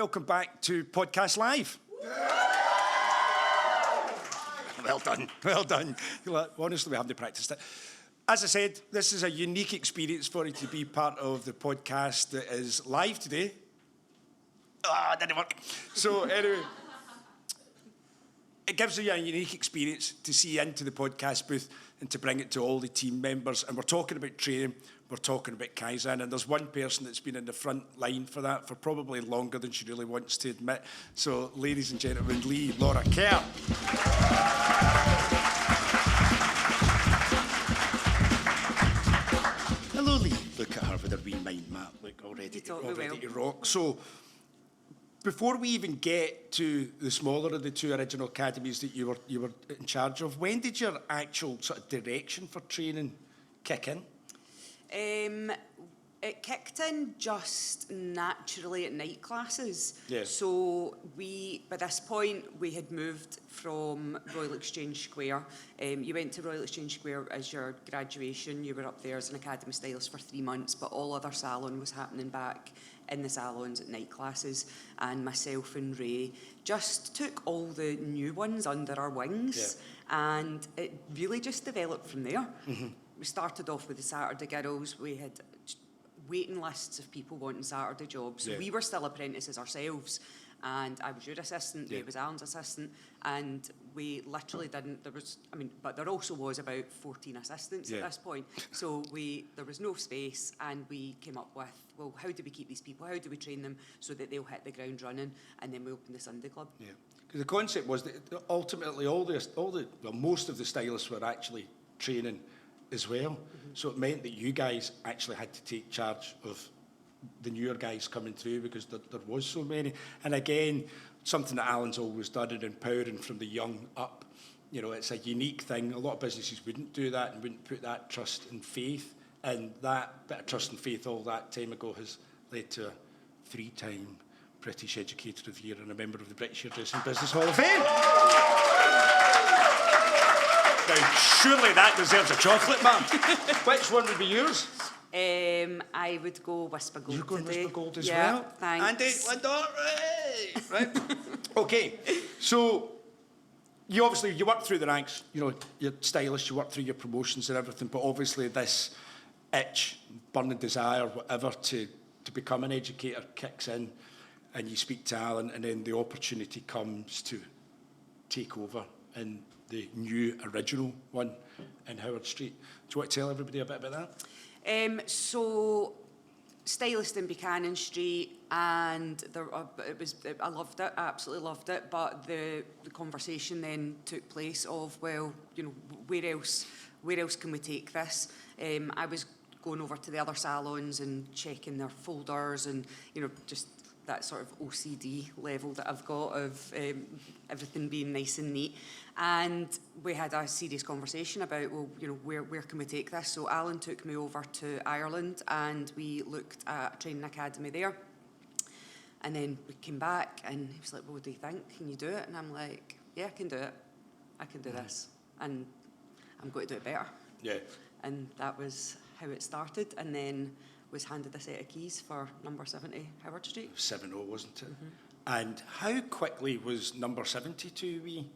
welcome back to Podcast Live. Well done, well done. Honestly, we haven't practiced it. As I said, this is a unique experience for you to be part of the podcast that is live today. It didn't work. So anyway, it gives you a unique experience to see into the podcast booth and to bring it to all the team members. And we're talking about training, we're talking about Kaizen, and there's one person that's been in the front line for that for probably longer than she really wants to admit. So, ladies and gentlemen, Laura Kerr. Hello, Lee. Look at her with her wee mind map, like already to rock. So, before we even get to the smaller of the two original academies that you were in charge of, when did your actual sort of direction for training kick in? It kicked in just naturally at night classes. Yeah. So by this point, we had moved from Royal Exchange Square. You went to Royal Exchange Square as your graduation. You were up there as an academy stylist for 3 months, but all other salon was happening back in the salons at night classes. And myself and Ray just took all the new ones under our wings. Yeah. And it really just developed from there. Mm-hmm. We started off with the Saturday girls. We had waiting lists of people wanting Saturday jobs. Yeah. We were still apprentices ourselves, and I was your assistant, Ray was Alan's assistant, and we literally didn't, but there also was about 14 assistants at this point, so there was no space, and we came up with, well, how do we keep these people, how do we train them so that they'll hit the ground running, and then we opened the Sunday Club. Yeah, because the concept was that ultimately most of the stylists were actually training as well. Mm-hmm. So it meant that you guys actually had to take charge of the newer guys coming through because there was so many. And again, something that Alan's always done in empowering from the young up. You know, it's a unique thing. A lot of businesses wouldn't do that and wouldn't put that trust and faith. And that bit of trust and faith all that time ago has led to a 3-time British Educator of the Year and a member of the British Hairdressing Business Hall of Fame. Now, surely that deserves a chocolate, ma'am. Which one would be yours? I would go Whisper Gold. You're going today. Whisper Gold as yeah, well? Thanks. Andy, Linda, right? Okay, so you work through the ranks, you're stylist, you work through your promotions and everything, but obviously this itch, burning desire, whatever, to become an educator kicks in, and you speak to Alan, and then the opportunity comes to take over in the new original one in Howard Street. Do you want to tell everybody a bit about that? So, stylist in Buchanan Street, and I loved it, I absolutely loved it, but the conversation then took place of, well, where else can we take this? I was going over to the other salons and checking their folders and, just that sort of OCD level that I've got of everything being nice and neat. And we had a serious conversation about, well, where can we take this? So Alan took me over to Ireland and we looked at a training academy there. And then we came back and he was like, well, what do you think? Can you do it? And I'm like, yeah, I can do it. I can do this. And I'm going to do it better. Yeah. And that was how it started. And then was handed a set of keys for number 70 Howard Street. 70, wasn't it? Mm-hmm. And how quickly was number 72 wee?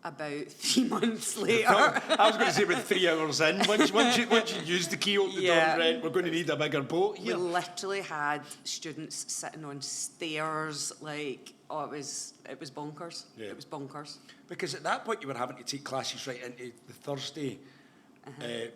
About 3 months later. I was going to say about 3 hours in. Once you used the key, open the door and went, we're going to need a bigger boat here. We literally had students sitting on stairs, like, it was bonkers. Yeah. It was bonkers. Because at that point you were having to take classes right into the Thursday,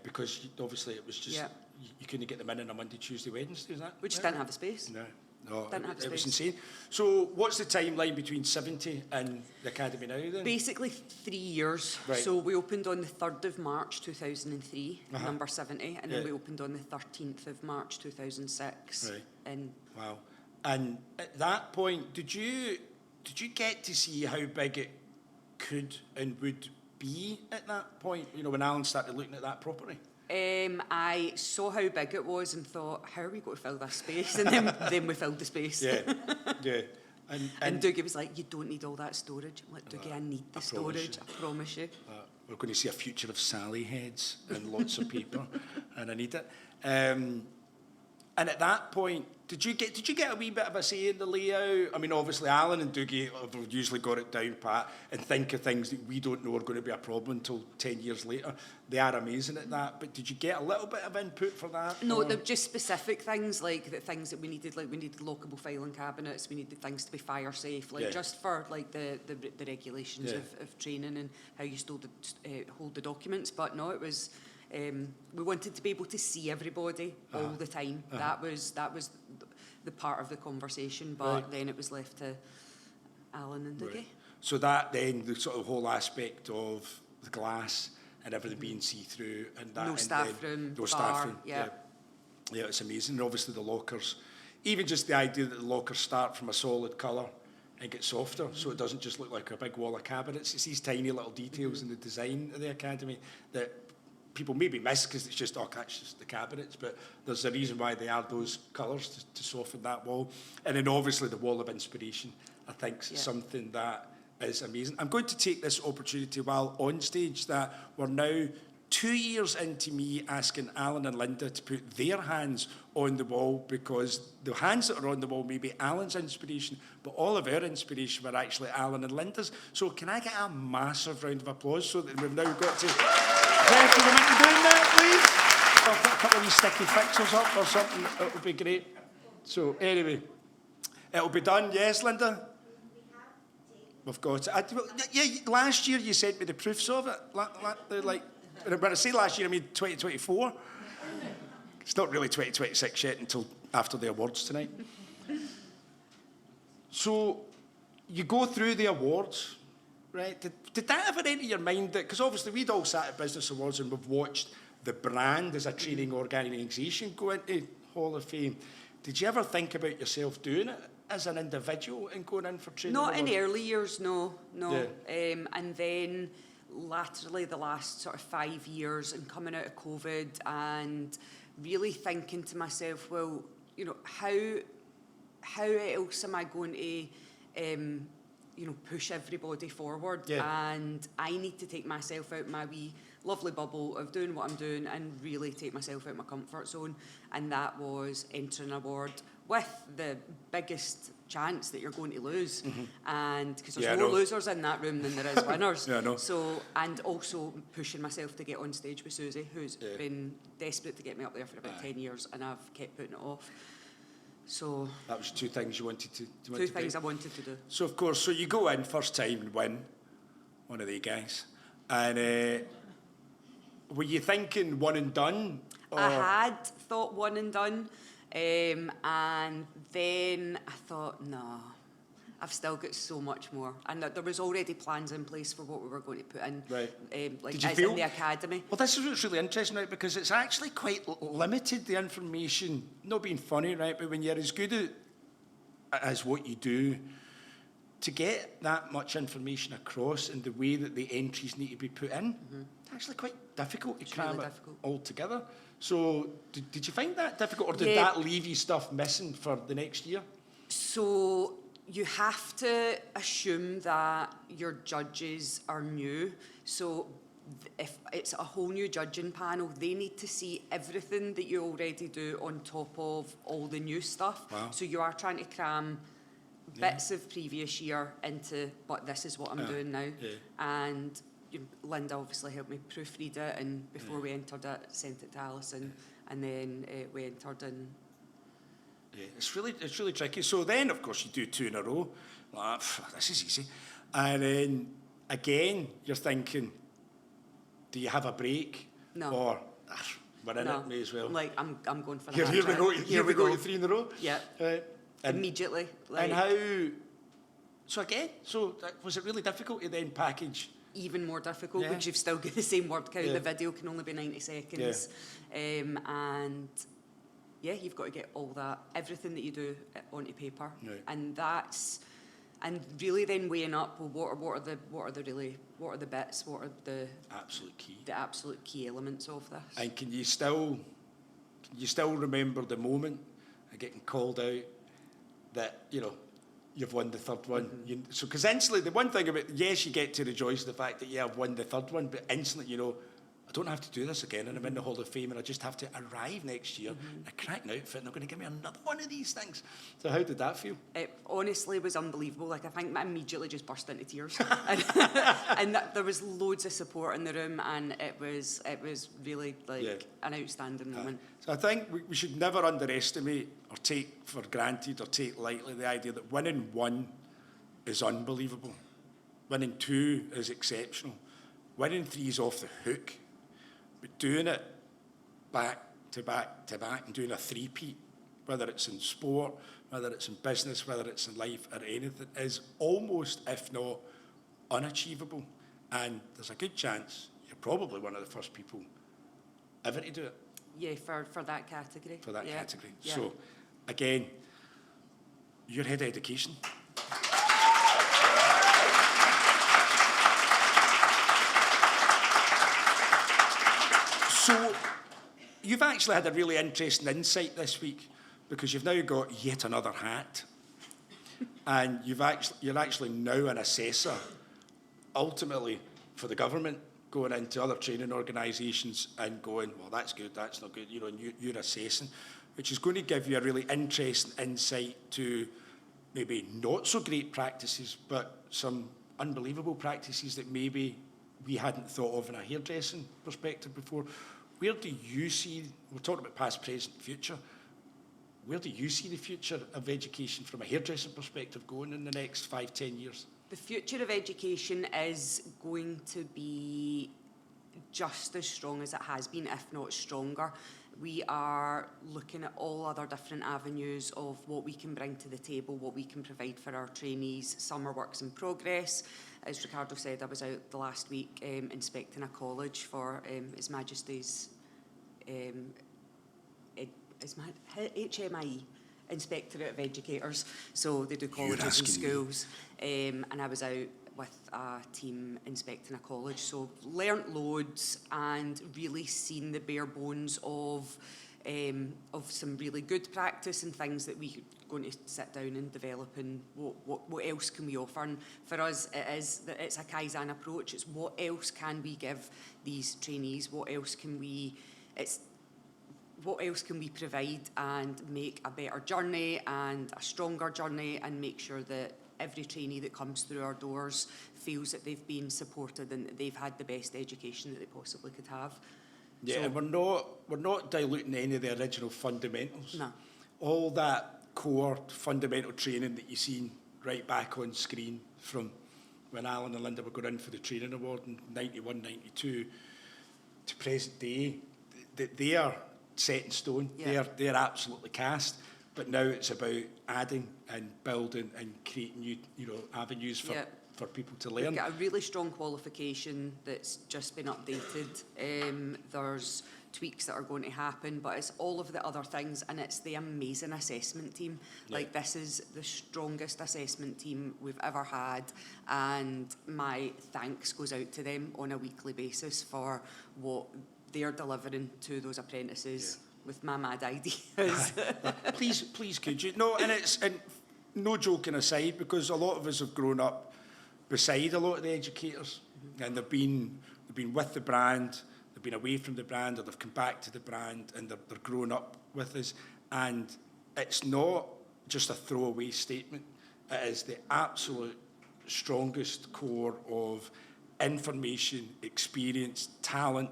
because obviously it was just... Yeah. You couldn't get them in on a Monday, Tuesday, Wednesday, is that? We just didn't have the space. No, it was insane. So what's the timeline between 70 and the academy now then? Basically 3 years. Right. So we opened on the 3rd of March 2003, number 70, and then we opened on the 13th of March 2006. Right. Wow. And at that point, did you get to see how big it could and would be at that point, when Alan started looking at that property? I saw how big it was and thought, how are we going to fill this space? And then we filled the space. Yeah. And Dougie was like, you don't need all that storage. I'm like, Dougie, I need the storage, I promise you. We're going to see a future of Sally heads and lots of paper, and I need it. And at that point, did you get a wee bit of a say in the layout? I mean, obviously, Alan and Dougie have usually got it down pat and think of things that we don't know are going to be a problem until 10 years later. They are amazing at that. But did you get a little bit of input for that? No, they're just specific things, like the things that we needed lockable filing cabinets, we needed things to be fire safe, like just for like the regulations of training and how you hold the documents. But no, it was... we wanted to be able to see everybody all the time. That was the part of the conversation, but then it was left to Alan and Dougie. So that then, the sort of whole aspect of the glass and everything being see-through and that. No staff room, no staff room. Yeah, it's amazing. And obviously the lockers, even just the idea that the lockers start from a solid colour and get softer, so it doesn't just look like a big wall of cabinets. It's these tiny little details in the design of the Academy that people maybe miss because it's just, that's just the cabinets, but there's a reason why they are those colours to soften that wall. And then obviously the wall of inspiration, I think, is something that is amazing. I'm going to take this opportunity while on stage that we're now 2 years into me asking Alan and Linda to put their hands on the wall, because the hands that are on the wall may be Alan's inspiration, but all of our inspiration were actually Alan and Linda's. So can I get a massive round of applause so that we've now got to... Thank you for doing that, please. I'll put a couple of these sticky fixtures up or something. It would be great. So anyway, it'll be done. Yes, Linda? We've got it. Last year you sent me the proofs of it. When I say last year, I mean 2024. It's not really 2026 yet until after the awards tonight. So you go through the awards, right? Did that ever enter your mind that, because obviously we'd all sat at Business Awards and we've watched the brand as a training organisation go into Hall of Fame. Did you ever think about yourself doing it as an individual and going in for training? Not in early years, no. Yeah. And then laterally the last sort of 5 years and coming out of COVID and really thinking to myself, well, you know, how else am I going to push everybody forward? Yeah. And I need to take myself out my wee lovely bubble of doing what I'm doing and really take myself out of my comfort zone. And that was entering an award with the biggest chance that you're going to lose. And because there's more losers in that room than there is winners. So, and also pushing myself to get on stage with Susie, who's been desperate to get me up there for about 10 years, and I've kept putting it off. So that was two things you wanted to do. Two things I wanted to do. So of course, so you go in first time and win, one of the guys, and were you thinking one and done? Or? I had thought one and done, and then I thought, no, I've still got so much more, and there was already plans in place for what we were going to put in, like as in the academy. Well, this is what's really interesting, right? Because it's actually quite limited, the information. Not being funny, right? But when you're as good as what you do, to get that much information across and the way that the entries need to be put in, it's actually quite difficult to cram it all together. So did you find that difficult, or did that leave you stuff missing for the next year? So you have to assume that your judges are new. So if it's a whole new judging panel, they need to see everything that you already do on top of all the new stuff. Wow. So you are trying to cram bits of previous year into, but this is what I'm doing now. And Linda obviously helped me proofread it, and before we entered it, sent it to Alison, and then we entered in. Yeah, it's really tricky. So then, of course, you do two in a row. Like, this is easy. And then again, you're thinking, do you have a break? No. Or we're in it, may as well. Like I'm going for that. Here we go. You three in a row. Yeah. Immediately. And how? So again, was it really difficult to then package? Even more difficult, because you've still got the same word count. The video can only be 90 seconds. And you've got to get all that, everything that you do onto paper. And and really then weighing up, well, what are the bits, what are the absolute key elements of this? And can you still remember the moment of getting called out that, you've won the third one? So, because instantly, the one thing about, yes, you get to rejoice in the fact that, I've won the third one, but instantly, don't have to do this again, and I'm in the Hall of Fame, and I just have to arrive next year in a cracking outfit, and they're going to give me another one of these things. So how did that feel? It honestly was unbelievable. Like, I think I immediately just burst into tears. And there was loads of support in the room, and it was really like an outstanding moment. So I think we should never underestimate or take for granted or take lightly the idea that winning 1 is unbelievable. Winning 2 is exceptional. Winning 3 is off the hook. But doing it back to back to back and doing a three-peat, whether it's in sport, whether it's in business, whether it's in life or anything, is almost, if not unachievable. And there's a good chance you're probably one of the first people ever to do it. Yeah, for that category. For that category. Yeah. So, again, your head of education. So, you've actually had a really interesting insight this week because you've now got yet another hat, and you're actually now an assessor, ultimately for the government, going into other training organisations and going, well, that's good, that's not good, and you're assessing, which is going to give you a really interesting insight to maybe not so great practices, but some unbelievable practices that maybe we hadn't thought of in a hairdressing perspective before. Where do you see, we're talking about past, present, future, where do you see the future of education from a hairdressing perspective going in the next 5-10 years? The future of education is going to be just as strong as it has been, if not stronger. We are looking at all other different avenues of what we can bring to the table, what we can provide for our trainees. Some are works in progress. As Ricardo said, I was out the last week inspecting a college for His Majesty's HMIE, Inspectorate of Educators. So they do colleges and schools. And I was out with a team inspecting a college. So learnt loads and really seen the bare bones of some really good practice and things that we're going to sit down and develop, and what else can we offer. And for us, it's a Kaizen approach. It's what else can we give these trainees? What else can we provide and make a better journey and a stronger journey, and make sure that every trainee that comes through our doors feels that they've been supported and that they've had the best education that they possibly could have. Yeah, so, and we're not diluting any of the original fundamentals. No. All that core fundamental training that you've seen right back on screen from when Alan and Linda were going in for the training award in 91, 92 to present day, they are set in stone. Yeah. They're absolutely cast. But now it's about adding and building and creating new, avenues for people to learn. We've got a really strong qualification that's just been updated. There's tweaks that are going to happen, but it's all of the other things, and it's the amazing assessment team. Yeah. Like, this is the strongest assessment team we've ever had, and my thanks goes out to them on a weekly basis for what they're delivering to those apprentices. Yeah. With my mad ideas. Please could you? No, and no joking aside, because a lot of us have grown up beside a lot of the educators, and they've been with the brand, they've been away from the brand, or they've come back to the brand, and they're growing up with us. And it's not just a throwaway statement. It is the absolute strongest core of information, experience, talent,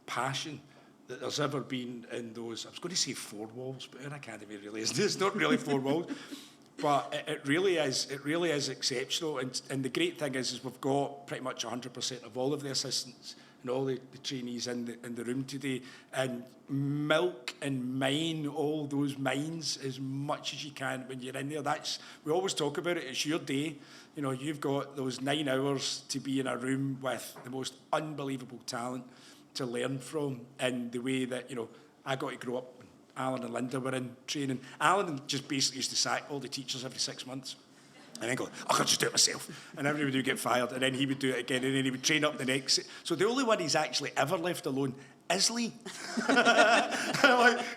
passion that there's ever been in those. I was going to say 4 walls, but I can't even really. It's not really 4 walls, but it really is. It really is exceptional. And the great thing is we've got pretty much 100% of all of the assistants and all the trainees in the room today, and milk and mine all those minds as much as you can when you're in there. We always talk about it. It's your day. You've got those 9 hours to be in a room with the most unbelievable talent to learn from, in the way that, I got to grow up when Alan and Linda were in training. Alan just basically used to sack all the teachers every 6 months and then go, I can just do it myself. And everybody would get fired, and then he would do it again, and then he would train up the next. So the only one he's actually ever left alone is Lee.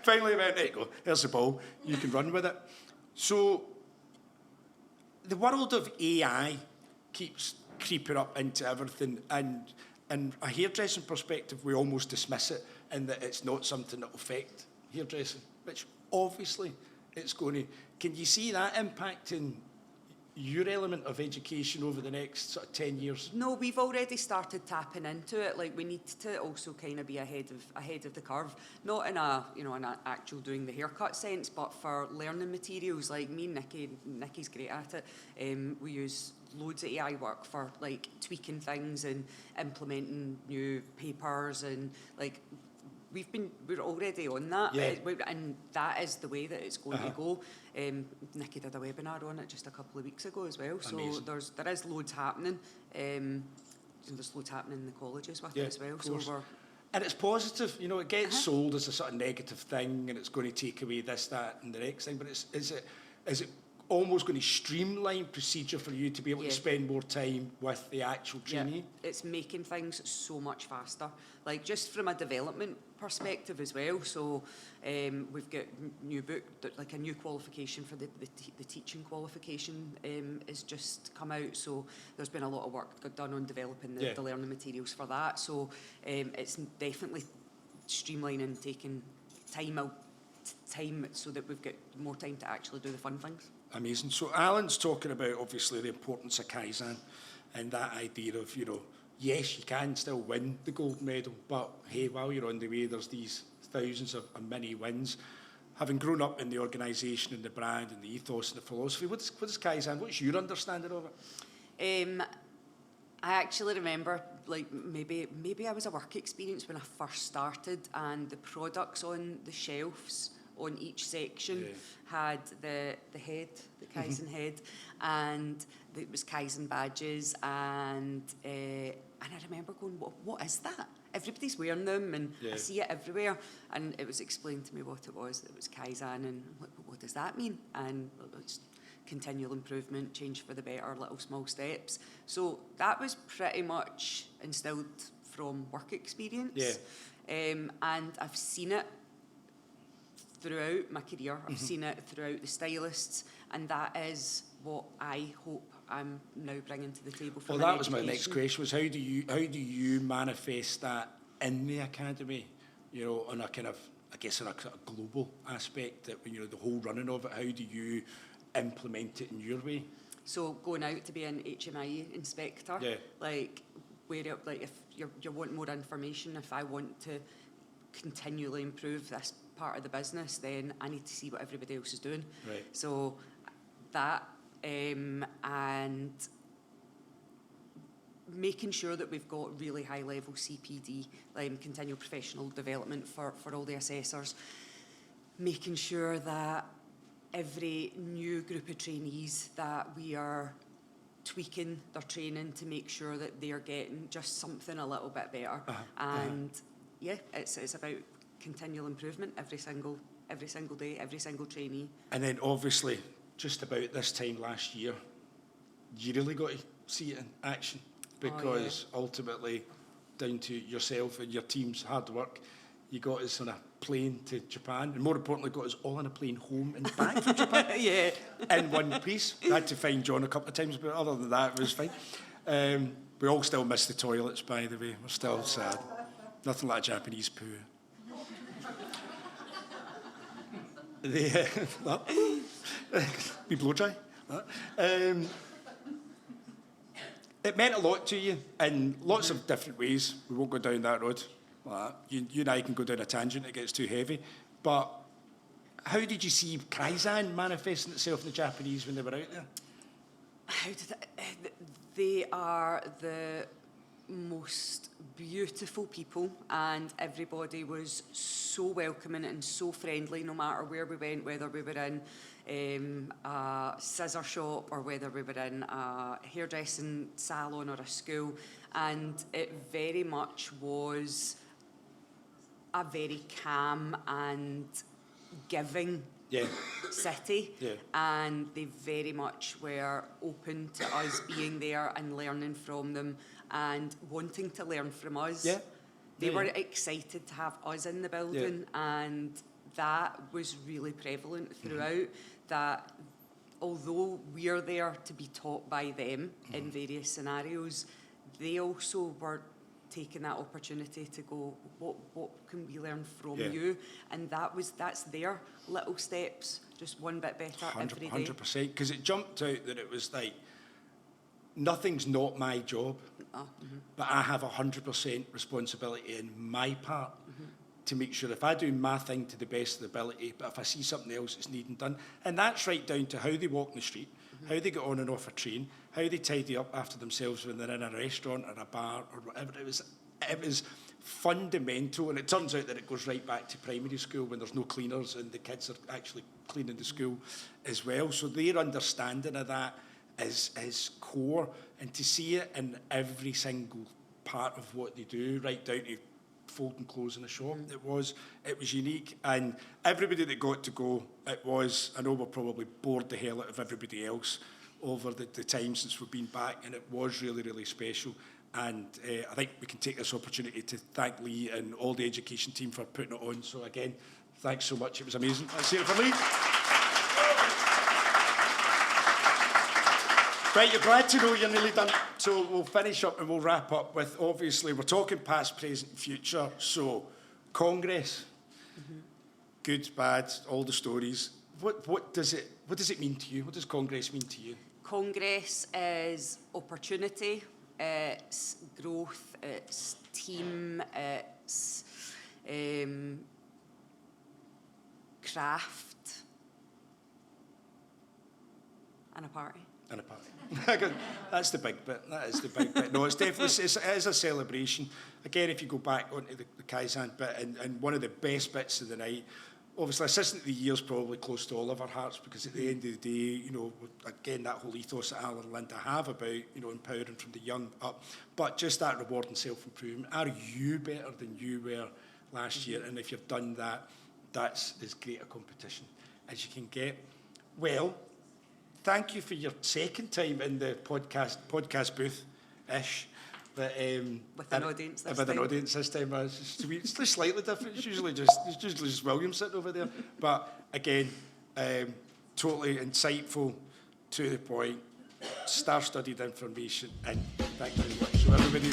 Finally went, there you go, here's the ball, you can run with it. So the world of AI keeps creeping up into everything, and in a hairdressing perspective, we almost dismiss it in that it's not something that will affect hairdressing, which obviously it's going to. Can you see that impacting your element of education over the next sort of 10 years? No, we've already started tapping into it. Like, we need to also kind of be ahead of the curve, not in a, you know, in an actual doing the haircut sense, but for learning materials. Like me and Nikki's great at it. We use loads of AI work for like tweaking things and implementing new papers, and like we're already on that, yeah. And that is the way that it's going to go. Nikki did a webinar on it just a couple of weeks ago as well. Amazing. So there is loads happening. There's loads happening in the colleges with it as well. So and it's positive, you know, it gets sold as a sort of negative thing, and it's going to take away this, that, and the next thing. But is it almost going to streamline procedure for you to be able to spend more time with the actual trainee? Yeah, it's making things so much faster, like just from a development perspective as well. So we've got new book, like a new qualification for the teaching qualification is just come out. So there's been a lot of work done on developing the learning materials for that. So it's definitely streamlining, taking time so that we've got more time to actually do the fun things. Amazing. So Alan's talking about, obviously, the importance of Kaizen and that idea of, you know, yes, you can still win the gold medal, but hey, while you're on the way, there's these thousands of mini wins. Having grown up in the organisation and the brand and the ethos and the philosophy, what is Kaizen? What's your understanding of it? I actually remember, like, maybe I was a work experience when I first started, and the products on the shelves on each section had the head, the Kaizen head, and it was Kaizen badges, and I remember going, what is that? Everybody's wearing them, and I see it everywhere. And it was explained to me what it was. It was Kaizen, and what does that mean? And it's continual improvement, change for the better, little small steps. So that was pretty much instilled from work experience. And I've seen it throughout my career. I've seen it throughout the stylists, and that is what I hope I'm now bringing to the table for that was my next question, was how do you manifest that in the academy, you know, on a kind of, I guess, on a kind of global aspect, that, you know, the whole running of it, how do you implement it in your way? So going out to be an HMI inspector, like if you're wanting more information, if I want to continually improve this part of the business, then I need to see what everybody else is doing. Right. So that and making sure that we've got really high level CPD, continual professional development for all the assessors, making sure that every new group of trainees that we are tweaking their training to make sure that they're getting just something a little bit better. It's about continual improvement every single day, every single trainee. And then obviously, just about this time last year, you really got to see it in action, because ultimately, down to yourself and your team's hard work, you got us on a plane to Japan, and more importantly, got us all on a plane home and back from Japan. In one piece. I had to find John a couple of times, but other than that, it was fine. We all still miss the toilets, by the way. We're still sad. Nothing like a Japanese poo. We blow dry. It meant a lot to you in lots of different ways. We won't go down that road. You and I can go down a tangent, it gets too heavy. But how did you see Kaizen manifesting itself in the Japanese when they were out there? They are the most beautiful people, and everybody was so welcoming and so friendly, no matter where we went, whether we were in a scissor shop or whether we were in a hairdressing salon or a school. And it very much was a very calm and giving city, and they very much were open to us being there and learning from them and wanting to learn from us. They were excited to have us in the building, and that was really prevalent throughout, that although we're there to be taught by them in various scenarios, they also were taking that opportunity to go, what can we learn from Yeah. you? And that's their little steps, just one bit better every day. 100%, because it jumped out that it was like, nothing's not my job, but I have 100% responsibility in my part to make sure if I do my thing to the best of the ability, but if I see something else that's needing done, and that's right down to how they walk in the street, how they get on and off a train, how they tidy up after themselves when they're in a restaurant or a bar or whatever. It was fundamental, and it turns out that it goes right back to primary school when there's no cleaners and the kids are actually cleaning the school as well. So their understanding of that is core, and to see it in every single part of what they do, right down to folding clothes in a shop, it was unique, and everybody that got to go, I know we're probably bored the hell out of everybody else over the time since we've been back, and it was really, really special. And I think we can take this opportunity to thank Lee and all the education team for putting it on. So again, thanks so much, it was amazing. Let's hear it for Lee. Right, you're glad to know you're nearly done. So we'll finish up and we'll wrap up with, obviously, we're talking past, present, and future. So, Congress, good, bad, all the stories. What does it mean to you? What does Congress mean to you? Congress is opportunity, it's growth, it's team, it's craft, and a party. And a party. That's the big bit. That is the big bit. No, it's definitely it is a celebration. Again, if you go back onto the Kaizen bit, and one of the best bits of the night, obviously Assistant of the Year is probably close to all of our hearts, because at the end of the day, you know, again, that whole ethos that Alan and Linda have about, you know, empowering from the young up, but just that reward and self-improvement. Are you better than you were last year? And if you've done that, that's as great a competition as you can get. Well, thank you for your second time in the podcast booth-ish. But, with an audience this with time. An audience this time. It's just slightly different. It's usually just William sitting over there. But again, totally insightful, to the point, star-studied information, and thank you very much. So everybody,